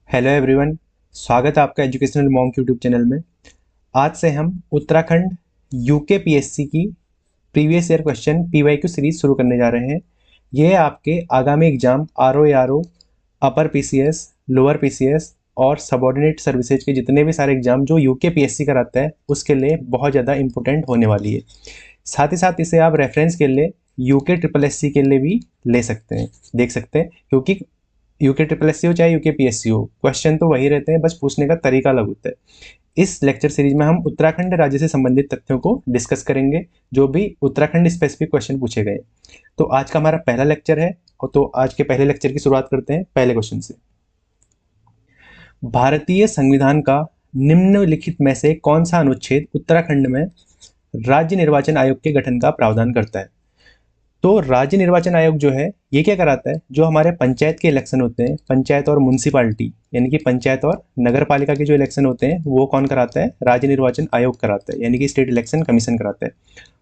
Hello everyone. स्वागत है आपका एजुकेशनल मॉन्क यूट्यूब चैनल में। आज से हम उत्तराखंड यूके पीएससी की previous year question PYQ series शुरू करने जा रहे हैं। ये आपके आगामी exam RO upper PCS, lower PCS और सबऑर्डिनेट सर्विसेज के जितने भी सारे एग्जाम जो यूके पीएससी कराता है उसके लिए बहुत ज़्यादा इंपॉर्टेंट होने वाली है। साथ ही साथ इसे आप रेफरेंस के लिए यूके ट्रिपल एस सी के लिए भी ले सकते हैं, देख सकते हैं, क्योंकि यूके ट्रिपल एस सी हो चाहे यूके पीएससी हो, क्वेश्चन तो वही रहते हैं, बस पूछने का तरीका अलग होता है। इस लेक्चर सीरीज में हम उत्तराखंड राज्य से संबंधित तथ्यों को डिस्कस करेंगे, जो भी उत्तराखंड स्पेसिफिक क्वेश्चन पूछे गए। तो आज का हमारा पहला लेक्चर है, और तो आज के पहले लेक्चर की शुरुआत करते हैं पहले क्वेश्चन से। भारतीय संविधान का निम्नलिखित में से कौन सा अनुच्छेद उत्तराखंड में राज्य निर्वाचन आयोग के गठन का प्रावधान करता है? तो राज्य निर्वाचन आयोग जो है ये क्या कराता है, जो हमारे पंचायत के इलेक्शन होते हैं, पंचायत और म्यूनसिपालिटी यानी कि पंचायत और नगर पालिका के जो इलेक्शन होते हैं वो कौन कराता है? राज्य निर्वाचन आयोग कराता है, यानी कि स्टेट इलेक्शन कमीशन कराता है।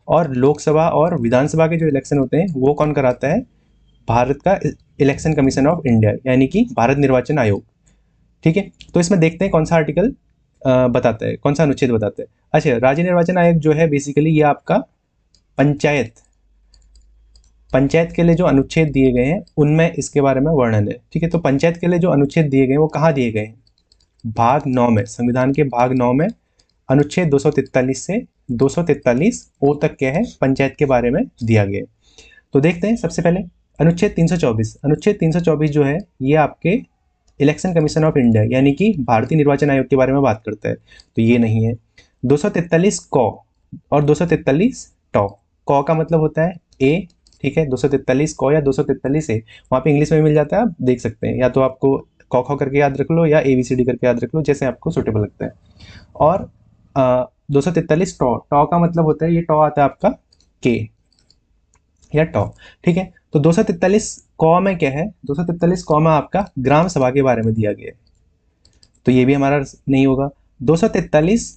और लोकसभा और विधानसभा के जो इलेक्शन होते हैं वो कौन कराता है? भारत का इलेक्शन कमीशन ऑफ इंडिया, यानी कि भारत निर्वाचन आयोग। ठीक है, तो इसमें देखते हैं कौन सा आर्टिकल बताता है, कौन सा अनुच्छेद बताता है। अच्छा, राज्य निर्वाचन आयोग जो है बेसिकली ये आपका पंचायत के लिए जो अनुच्छेद दिए गए हैं उनमें इसके बारे में वर्णन है। ठीक है, तो पंचायत के लिए जो अनुच्छेद दिए गए हैं वो कहाँ दिए गए हैं? भाग 9 में, संविधान के भाग 9 में अनुच्छेद 243 से 243 ओ तक क्या है, पंचायत के बारे में दिया गया है। तो देखते हैं सबसे पहले अनुच्छेद 324। अनुच्छेद 324 जो है ये आपके इलेक्शन कमीशन ऑफ इंडिया यानी कि भारतीय निर्वाचन आयोग के बारे में बात करता है, तो ये नहीं है। 243 कौ और 243 टॉ। कौ का मतलब होता है ए, ठीक है, 243 कौ या 243 ए, वहाँ पे इंग्लिश में मिल जाता है, आप देख सकते हैं, या तो आपको कौ खौ करके याद रख लो या ABCD करके याद रख लो, जैसे आपको सुटेबल लगता है। और 243 टॉ, टॉ का मतलब होता है, ये टॉ आता है आपका के या टॉ। ठीक है, तो 243 कौ में क्या है? 243 कौ में आपका ग्राम सभा के बारे में दिया गया है, तो ये भी हमारा नहीं होगा। 243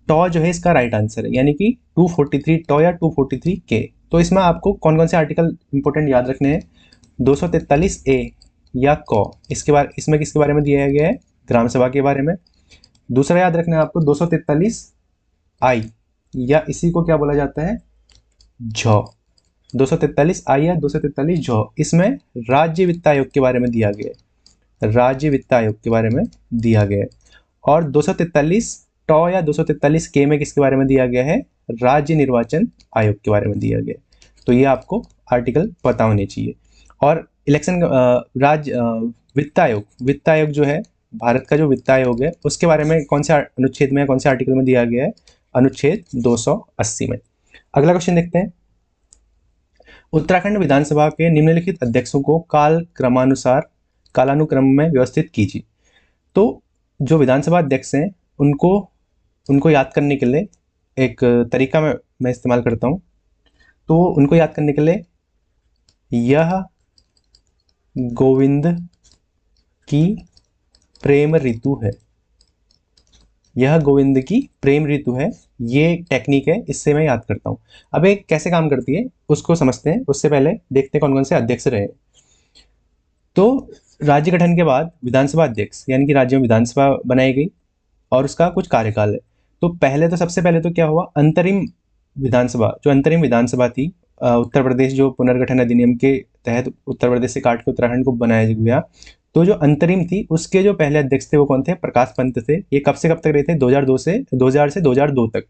टॉ जो है इसका राइट आंसर है, यानी कि 243 टॉ या 243 के। तो इसमें आपको कौन कौन से आर्टिकल इंपॉर्टेंट याद रखने हैं? 243 ए या कौ, इसके बारे, इसमें किसके बारे में दिया गया है? ग्राम सभा के बारे में। दूसरा याद रखना है आपको 243 आई, या इसी को क्या बोला जाता है? झ। 243 आई या 243 झ, इसमें राज्य वित्त आयोग के बारे में दिया गया है, राज्य वित्त आयोग के बारे में दिया गया है। और 243 टॉ या 243 के में किसके बारे में दिया गया है? राज्य निर्वाचन आयोग के बारे में दिया गया है। तो ये आपको आर्टिकल पता होने चाहिए। और इलेक्शन राज्य वित्त आयोग जो है, भारत का जो वित्त आयोग है, उसके बारे में कौन से अनुच्छेद में, कौन से आर्टिकल में दिया गया है? अनुच्छेद 280 में। अगला क्वेश्चन देखते हैं। उत्तराखंड विधानसभा के निम्नलिखित अध्यक्षों को कालानुक्रम में व्यवस्थित कीजिए। तो जो विधानसभा अध्यक्ष हैं उनको याद करने के लिए एक तरीका मैं इस्तेमाल करता हूँ। तो उनको याद करने के लिए यह गोविंद की प्रेम ऋतु है, यह गोविंद की प्रेम ऋतु है, ये टेक्निक है, इससे मैं याद करता हूँ। अब ये कैसे काम करती है उसको समझते हैं, उससे पहले देखते हैं कौन कौन से अध्यक्ष रहे। तो राज्य गठन के बाद विधानसभा अध्यक्ष यानी कि राज्य में विधानसभा बनाई गई और उसका कुछ कार्यकाल है। तो पहले तो सबसे पहले तो क्या हुआ, अंतरिम विधानसभा, जो अंतरिम विधानसभा थी, उत्तर प्रदेश जो पुनर्गठन अधिनियम के तहत उत्तर प्रदेश से काट के उत्तराखंड को बनाया गया, तो जो अंतरिम थी उसके जो पहले अध्यक्ष थे वो कौन थे? प्रकाश पंत थे। ये कब से कब तक रहे थे? 2002 से 2002 तक।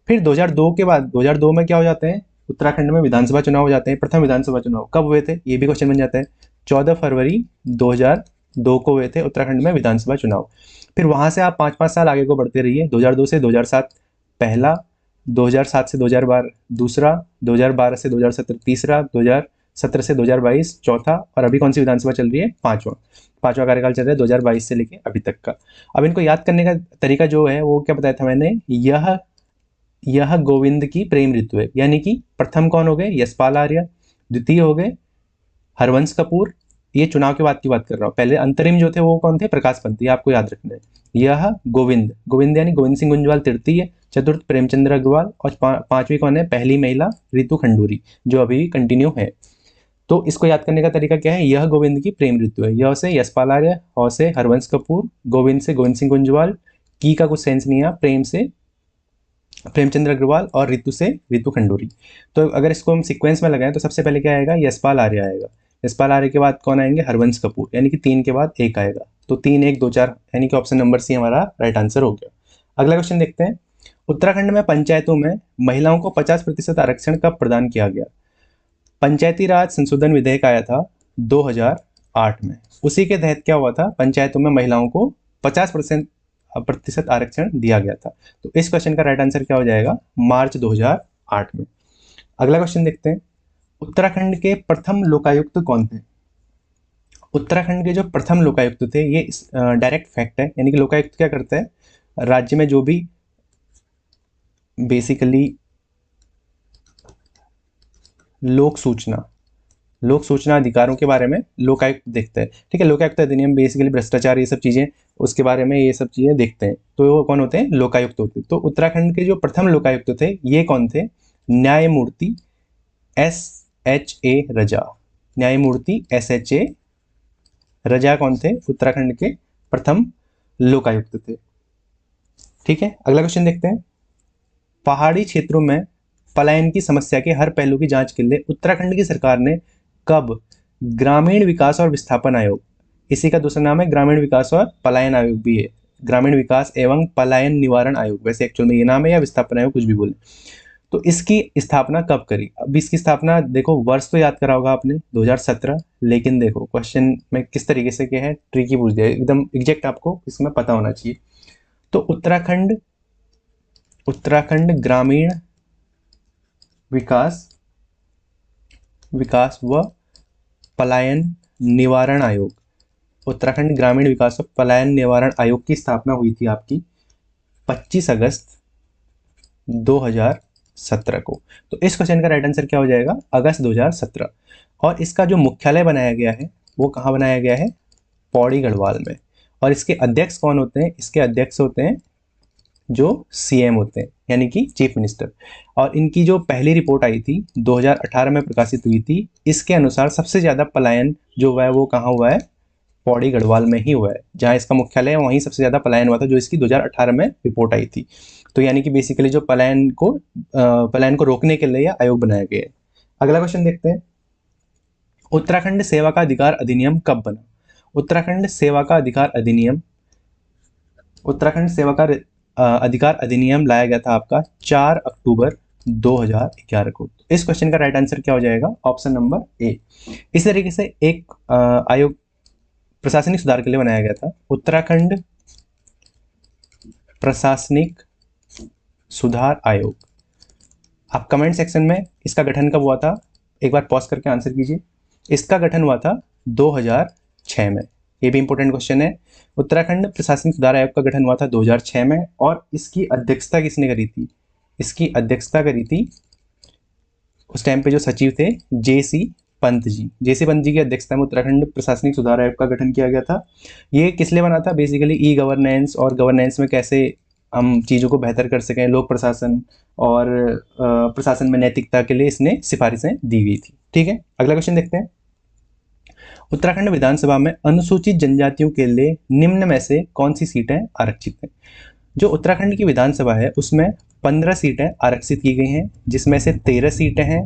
फिर 2002 के बाद 2002 में क्या हो जाते हैं? उत्तराखंड में विधानसभा चुनाव हो जाते हैं। प्रथम विधानसभा चुनाव कब हुए थे? ये भी क्वेश्चन बन जाता है। 14 फरवरी 2002 को हुए थे उत्तराखंड में विधानसभा चुनाव। फिर वहाँ से आप 5-5 साल आगे को बढ़ते रहिए। 2002 से 2007 पहला, 2007 से 2012 दूसरा, 2012 से 2017 तीसरा, 2017 से 2022 चौथा, और अभी कौन सी विधानसभा चल रही है? पांचवा कार्यकाल चल रहा है 2022 से लेके अभी तक का। अब इनको याद करने का तरीका जो है वो क्या बताया था मैंने? यह गोविंद की प्रेम ऋतु है, यानी कि प्रथम कौन हो गए? यशपाल आर्य। द्वितीय हो गए हरवंश कपूर। ये चुनाव के बाद की बात कर रहा हूँ। पहले अंतरिम जो थे वो कौन थे? प्रकाश पंत। ये आपको याद रखना है। यह गोविंद यानी गोविंद सिंह गुंजवाल तृतीय, चतुर्थ प्रेमचंद्र अग्रवाल, और पांचवी कौन है? पहली महिला ऋतु खंडूरी, जो अभी कंटिन्यू है। तो इसको याद करने का तरीका क्या है, यह गोविंद की प्रेम ऋतु है। य से यशपाल आर्य, ह से हरवंश कपूर, गोविंद से गोविंद सिंह गुंजवाल, की का कुछ सेंस नहीं है, प्रेम से प्रेमचंद्र अग्रवाल और ऋतु से ऋतु खंडूरी। तो अगर इसको हम सीक्वेंस में लगाएं तो सबसे पहले क्या आएगा, यशपाल आर्य आएगा। यशपाल आर्य के बाद कौन आएंगे, हरवंश कपूर, यानी कि 3 के बाद 1 आएगा। तो 3 1 2 4, यानी कि ऑप्शन नंबर सी हमारा राइट आंसर हो गया। अगला क्वेश्चन देखते हैं। उत्तराखंड में पंचायतों में महिलाओं को 50% आरक्षण कब प्रदान किया गया। पंचायती राज संशोधन विधेयक आया था 2008 में। उसी के तहत क्या हुआ था, पंचायतों में महिलाओं को 50% आरक्षण दिया गया था। तो इस क्वेश्चन का राइट आंसर क्या हो जाएगा, मार्च 2008 में। अगला क्वेश्चन देखते हैं। उत्तराखंड के प्रथम लोकायुक्त कौन थे। उत्तराखंड के जो प्रथम लोकायुक्त थे, ये डायरेक्ट फैक्ट है, यानी कि लोकायुक्त क्या करता है, राज्य में जो भी बेसिकली लोक सूचना अधिकारों के बारे में लोकायुक्त देखता है। ठीक है, लोकायुक्त अधिनियम बेसिकली भ्रष्टाचार ये सब चीजें, उसके बारे में ये सब चीजें देखते हैं। तो वो कौन होते हैं, लोकायुक्त होते हैं। तो उत्तराखंड के जो प्रथम लोकायुक्त थे ये कौन थे, न्यायमूर्ति SHA रजा। न्यायमूर्ति SHA रजा कौन थे, उत्तराखंड के प्रथम लोकायुक्त थे। ठीक है, अगला क्वेश्चन देखते हैं। पहाड़ी क्षेत्रों में पलायन की समस्या के हर पहलू की जांच के लिए उत्तराखंड की सरकार ने कब ग्रामीण विकास और विस्थापन आयोग, इसी का दूसरा नाम है ग्रामीण विकास और पलायन आयोग भी है, ग्रामीण विकास एवं पलायन निवारण आयोग, वैसे एक्चुअल में ये नाम है, या विस्थापन आयोग कुछ भी बोले, तो इसकी स्थापना कब करी। अब इसकी स्थापना देखो, वर्ष तो याद करा होगा आपने 2017, लेकिन देखो क्वेश्चन में किस तरीके से क्या है, ट्रिकी पूछ दिया, एकदम एग्जैक्ट आपको इसमें पता होना चाहिए। तो उत्तराखंड ग्रामीण विकास व पलायन निवारण आयोग, उत्तराखंड ग्रामीण विकास व पलायन निवारण आयोग की स्थापना हुई थी आपकी 25 अगस्त 2017 को। तो इस क्वेश्चन का राइट आंसर क्या हो जाएगा, अगस्त 2017। और इसका जो मुख्यालय बनाया गया है वो कहाँ बनाया गया है, पौड़ी गढ़वाल में। और इसके अध्यक्ष कौन होते हैं, इसके अध्यक्ष होते हैं जो CM होते हैं, यानी कि चीफ मिनिस्टर। और इनकी जो पहली रिपोर्ट आई थी 2018 में प्रकाशित हुई थी, इसके अनुसार सबसे ज़्यादा पलायन जो हुआ है वो कहाँ हुआ है, पौड़ी गढ़वाल में ही हुआ है, जहाँ इसका मुख्यालय है वहीं सबसे ज़्यादा पलायन हुआ था, जो इसकी 2018 में रिपोर्ट आई थी। तो यानी कि बेसिकली जो पलायन को रोकने के लिए आयोग बनाया गया है। अगला क्वेश्चन देखते हैं। उत्तराखंड सेवा का अधिकार अधिनियम कब बना। उत्तराखंड सेवा का अधिकार अधिनियम लाया गया था आपका 4 अक्टूबर 2011 को। इस क्वेश्चन का राइट आंसर क्या हो जाएगा, ऑप्शन नंबर ए। इस तरीके से एक आयोग प्रशासनिक सुधार के लिए बनाया गया था, उत्तराखंड प्रशासनिक सुधार आयोग। आप कमेंट सेक्शन में इसका गठन कब हुआ था, एक बार पॉज करके आंसर कीजिए। इसका गठन हुआ था 2006 में, ये भी इंपॉर्टेंट क्वेश्चन है। उत्तराखंड प्रशासनिक सुधार आयोग का गठन हुआ था 2006 में, और इसकी अध्यक्षता किसने करी थी, इसकी अध्यक्षता करी थी उस टाइम पे जो सचिव थे JC पंत जी की अध्यक्षता में उत्तराखंड प्रशासनिक सुधार आयोग का गठन किया गया था। ये किस लिए बना था, बेसिकली गवर्नेंस और गवर्नेंस में कैसे हम चीज़ों को बेहतर कर सकें, लोक प्रशासन और प्रशासन में नैतिकता के लिए इसने सिफारिशें दी गई थी। ठीक है, अगला क्वेश्चन देखते हैं। उत्तराखंड विधानसभा में अनुसूचित जनजातियों के लिए निम्न में से कौन सी सीटें आरक्षित हैं। जो उत्तराखंड की विधानसभा है उसमें 15 सीटें आरक्षित की गई हैं, जिसमें से 13 सीटें हैं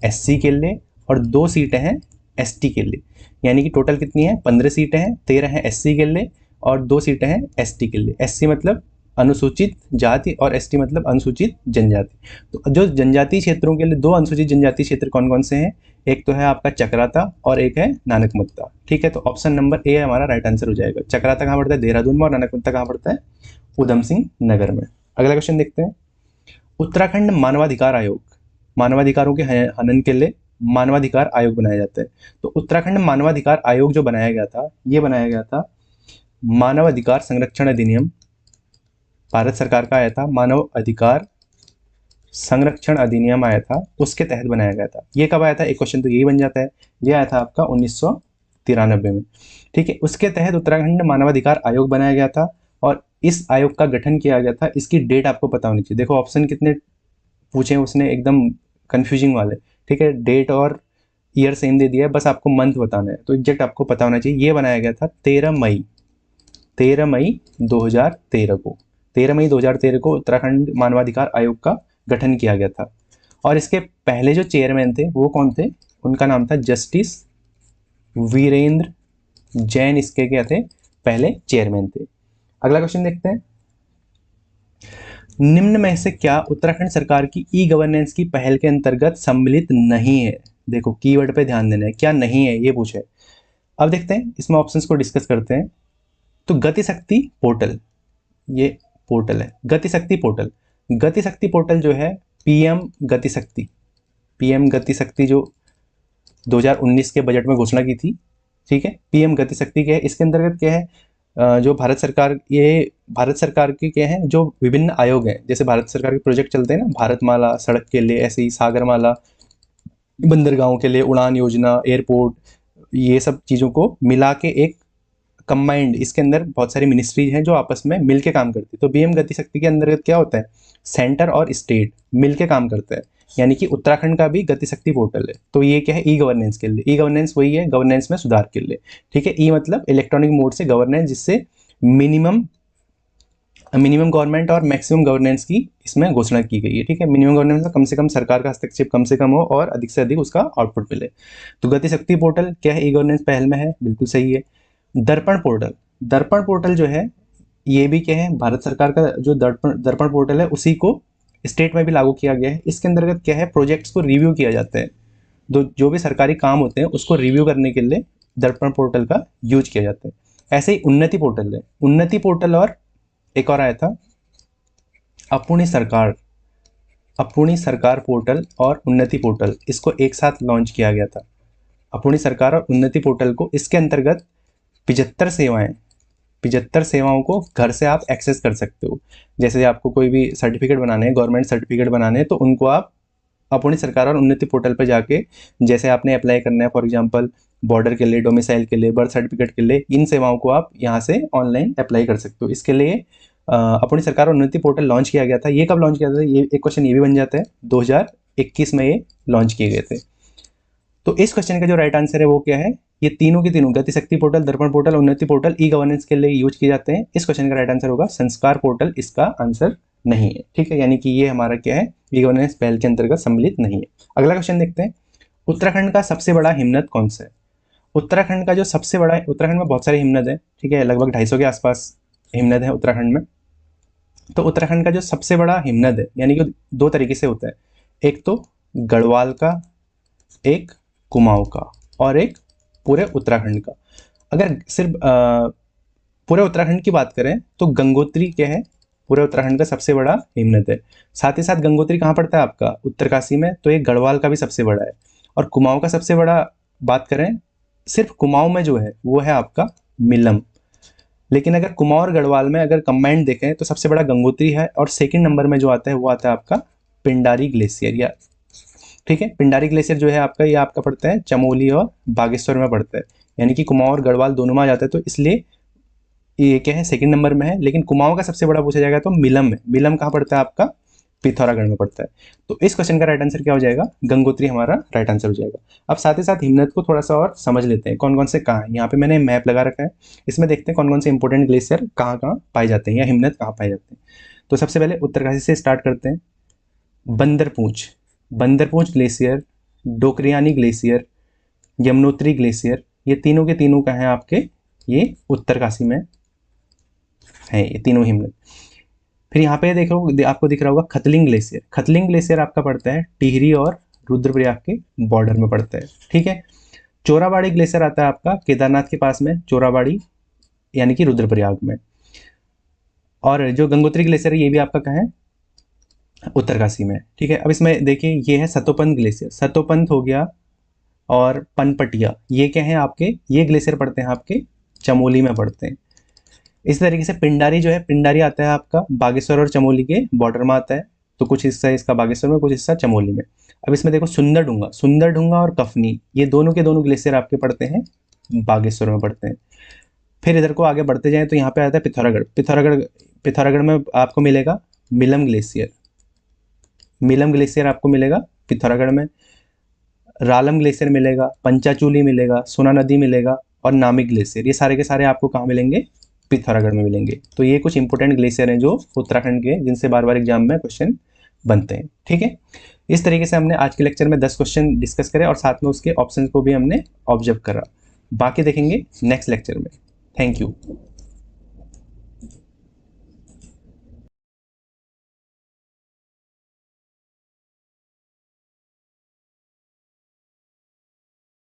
SC के लिए और 2 सीटें हैं ST के लिए, यानी कि टोटल कितनी है, 15 सीटें हैं, 13 हैं SC के लिए और 2 सीटें हैं ST के लिए। SC मतलब अनुसूचित जाति और ST मतलब अनुसूचित जनजाति। तो जो जनजातीय क्षेत्रों के लिए 2 अनुसूचित जनजातीय क्षेत्र कौन कौन से हैं, एक तो है आपका चक्राता और एक है नानकमत्ता। ठीक है, तो ऑप्शन नंबर ए हमारा राइट आंसर हो जाएगा। चक्राता कहाँ पड़ता है, देहरादून में, और नानकमत्ता कहाँ पड़ता है, उधम सिंह नगर में। अगला क्वेश्चन देखते हैं। उत्तराखंड मानवाधिकार आयोग, मानवाधिकारों के हनन के लिए मानवाधिकार आयोग बनाया जाता है। तो उत्तराखंड मानवाधिकार आयोग जो बनाया गया था, ये बनाया गया था मानव अधिकार संरक्षण अधिनियम, भारत सरकार का आया था, मानव अधिकार संरक्षण अधिनियम आया था, उसके तहत बनाया गया था। ये कब आया था, एक क्वेश्चन तो यही बन जाता है। ये आया था आपका 1993 में। ठीक है, उसके तहत उत्तराखंड मानवाधिकार आयोग बनाया गया था और इस आयोग का गठन किया गया था। इसकी डेट आपको पता होनी चाहिए। देखो ऑप्शन कितने पूछे उसने, एकदम कंफ्यूजिंग वाले। ठीक है, डेट और ईयर सेम दे दिया है, बस आपको मंथ बताना है, तो एग्जैक्ट आपको पता होना चाहिए। ये बनाया गया था 13 मई 2013 को। 13 मई 2013 को उत्तराखंड मानवाधिकार आयोग का गठन किया गया था। और इसके पहले जो चेयरमैन थे वो कौन थे? उनका नाम था जस्टिस वीरेंद्र जैन, इसके क्या थे? पहले चेयरमैन थे। अगला क्वेश्चन देखते हैं। निम्न में से क्या उत्तराखंड सरकार की ई गवर्नेंस की पहल के अंतर्गत सम्मिलित नहीं है? देखो कीवर्ड पे ध्यान देना है, क्या नहीं है ये पूछे। अब देखते हैं, इसमें ऑप्शंस को डिस्कस करते हैं। तो गति शक्ति पोर्टल, ये पोर्टल है गति शक्ति पोर्टल। गति शक्ति पोर्टल जो है पीएम गति शक्ति, पीएम गति शक्ति जो 2019 के बजट में घोषणा की थी, ठीक है। पीएम गति शक्ति क्या है? इसके अंतर्गत क्या है, जो भारत सरकार, ये भारत सरकार के क्या है, जो विभिन्न आयोग हैं, जैसे भारत सरकार के प्रोजेक्ट चलते हैं ना, भारतमाला सड़क के लिए, ऐसे ही सागरमाला बंदरगाहों के लिए, उड़ान योजना, एयरपोर्ट, ये सब चीज़ों को मिला के एक कंबाइंड, इसके अंदर बहुत सारी मिनिस्ट्रीज हैं जो आपस में मिलके काम करती है। तो पीएम गति शक्ति के अंतर्गत क्या होता है, सेंटर और स्टेट मिलके काम करते हैं, यानी कि उत्तराखंड का भी गति शक्ति पोर्टल है। तो ये क्या है, ई गवर्नेंस के लिए। ई गवर्नेंस वही है, गवर्नेंस में सुधार के लिए, ठीक है। ई मतलब इलेक्ट्रॉनिक मोड से गवर्नेंस, जिससे मिनिमम गवर्नमेंट और मैक्सिमम गवर्नेंस की इसमें घोषणा की गई है, ठीक है। मिनिमम गवर्नेंस में कम से कम सरकार का हस्तक्षेप कम से कम हो और अधिक से अधिक उसका आउटपुट मिले। तो गति शक्ति पोर्टल क्या है, ई गवर्नेंस पहल में है, बिल्कुल सही है। दर्पण पोर्टल, दर्पण पोर्टल जो है ये भी क्या है, भारत सरकार का जो दर्पण पोर्टल है उसी को स्टेट में भी लागू किया गया है। इसके अंतर्गत क्या है, प्रोजेक्ट्स को रिव्यू किया जाता है, जो भी सरकारी काम होते हैं उसको रिव्यू करने के लिए दर्पण पोर्टल का यूज किया जाता है। ऐसे ही उन्नति पोर्टल है, उन्नति पोर्टल, और एक और आया था अपुर्णी सरकार, अपुर्णी सरकार पोर्टल और उन्नति पोर्टल, इसको एक साथ लॉन्च किया गया था, अपुर्णी सरकार और उन्नति पोर्टल को। इसके अंतर्गत 75 सेवाओं को घर से आप एक्सेस कर सकते हो। जैसे आपको कोई भी सर्टिफिकेट बनाने हैं, गवर्नमेंट सर्टिफिकेट बनाने हैं, तो उनको आप अपनी सरकार और उन्नति पोर्टल पर जाके, जैसे आपने अप्लाई करना है फॉर एग्जांपल बॉर्डर के लिए, डोमिसाइल के लिए, बर्थ सर्टिफिकेट के लिए, इन सेवाओं को आप यहाँ से ऑनलाइन अप्लाई कर सकते हो। इसके लिए अपनी सरकार और उन्नति पोर्टल लॉन्च किया गया था। ये कब लॉन्च किया था, ये एक क्वेश्चन ये भी बन जाता है, 2021 में ये लॉन्च किए गए थे। तो इस क्वेश्चन का जो राइट आंसर है वो क्या है, ये तीनों के तीनों गति शक्ति पोर्टल, दर्पण पोर्टल, उन्नति पोर्टल ई गवर्नेंस के लिए यूज किए जाते हैं। इस क्वेश्चन का राइट आंसर होगा संस्कार पोर्टल, इसका आंसर नहीं है, ठीक है। यानी कि ये हमारा क्या है, ई गवर्नेंस पहल के अंतर्गत सम्मिलित नहीं है। अगला क्वेश्चन देखते हैं, उत्तराखंड का सबसे बड़ा हिमनद कौन सा है? उत्तराखंड का जो सबसे बड़ा है, उत्तराखंड में बहुत सारे हिमनद है, ठीक है, लगभग 250 के आसपास हिमनद है उत्तराखंड में। तो उत्तराखंड का जो सबसे बड़ा हिमनद है, यानी कि दो तरीके से होता है, एक तो गढ़वाल का, एक कुमाऊं का, और एक पूरे उत्तराखंड का। अगर सिर्फ पूरे उत्तराखंड की बात करें तो गंगोत्री क्या है, पूरे उत्तराखंड का सबसे बड़ा हिमनद है। साथ ही साथ गंगोत्री कहाँ पड़ता है आपका, उत्तरकाशी में, तो ये गढ़वाल का भी सबसे बड़ा है। और कुमाऊं का सबसे बड़ा बात करें, सिर्फ कुमाऊं में जो है वो है आपका मिलम। लेकिन अगर कुमाऊं और गढ़वाल में अगर कंबाइंड देखें तो सबसे बड़ा गंगोत्री है, और सेकंड नंबर में जो आता है वो आता है आपका पिंडारी ग्लेशियर, या ठीक है। पिंडारी ग्लेशियर जो है आपका, ये आपका पड़ता है चमोली और बागेश्वर में पड़ता है, यानी कि कुमाऊं और गढ़वाल दोनों में आ जाता है, तो इसलिए ये क्या है, सेकंड नंबर में है। लेकिन कुमाऊं का सबसे बड़ा पूछा जाएगा तो मिलम में, मिलम कहाँ पड़ता है आपका, पिथौरागढ़ में पड़ता है। तो इस क्वेश्चन का राइट आंसर क्या हो जाएगा, गंगोत्री हमारा राइट आंसर हो जाएगा। अब साथ ही साथ हिमनद को थोड़ा सा और समझ लेते हैं, कौन कौन से कहाँ है। यहाँ पे मैंने मैप लगा रखा है, इसमें देखते हैं कौन कौन से इंपॉर्टेंट ग्लेशियर कहाँ कहाँ पाए जाते हैं, या हिमनद कहाँ पाए जाते हैं। तो सबसे पहले उत्तरकाशी से स्टार्ट करते हैं। Bandarpoonch, Bandarpoonch glacier, Dokriani glacier, Yamunotri glacier, ये तीनों के तीनों कहाँ हैं आपके, ये उत्तरकाशी में है, ये तीनों हिमनद। फिर यहाँ पे देखो आपको दिख रहा होगा खतलिंग ग्लेशियर, खतलिंग ग्लेशियर आपका पड़ता है टिहरी और रुद्रप्रयाग के बॉर्डर में पड़ता है, ठीक है। चोराबाड़ी ग्लेशियर आता है आपका केदारनाथ के पास में, चोराबाड़ी यानी कि रुद्रप्रयाग में। और जो गंगोत्री ग्लेशियर है ये भी आपका कहाँ है, उत्तरकाशी में, ठीक है। अब इसमें देखिए ये है सतोपंथ ग्लेशियर, सतोपंथ हो गया, और पनपटिया, ये क्या है आपके, ये ग्लेशियर पड़ते हैं आपके चमोली में पड़ते हैं। इस तरीके से पिंडारी जो है, पिंडारी आता है आपका बागेश्वर और चमोली के बॉर्डर में आता है, तो कुछ हिस्सा इसका बागेश्वर में, कुछ हिस्सा चमोली में। अब इसमें देखो सुंदरडूंगा, सुंदरडूंगा और कफनी, ये दोनों के दोनों ग्लेशियर आपके पड़ते हैं बागेश्वर में पड़ते हैं। फिर इधर को आगे बढ़ते जाएं तो यहाँ पे आता है पिथौरागढ़, पिथौरागढ़ में आपको मिलेगा मिलम ग्लेशियर, मिलम ग्लेशियर आपको मिलेगा पिथौरागढ़ में। रालम ग्लेशियर मिलेगा, पंचाचूली मिलेगा, सोना नदी मिलेगा और नामिक ग्लेशियर। ये सारे के सारे आपको कहाँ मिलेंगे? पिथौरागढ़ में मिलेंगे। तो ये कुछ इंपॉर्टेंट ग्लेशियर हैं जो उत्तराखंड के, जिनसे बार बार एग्जाम में क्वेश्चन बनते हैं। ठीक है, इस तरीके से हमने आज के लेक्चर में 10 क्वेश्चन डिस्कस करे और साथ में उसके ऑप्शन को भी हमने ऑब्जर्व करा। बाकी देखेंगे नेक्स्ट लेक्चर में। Thank you.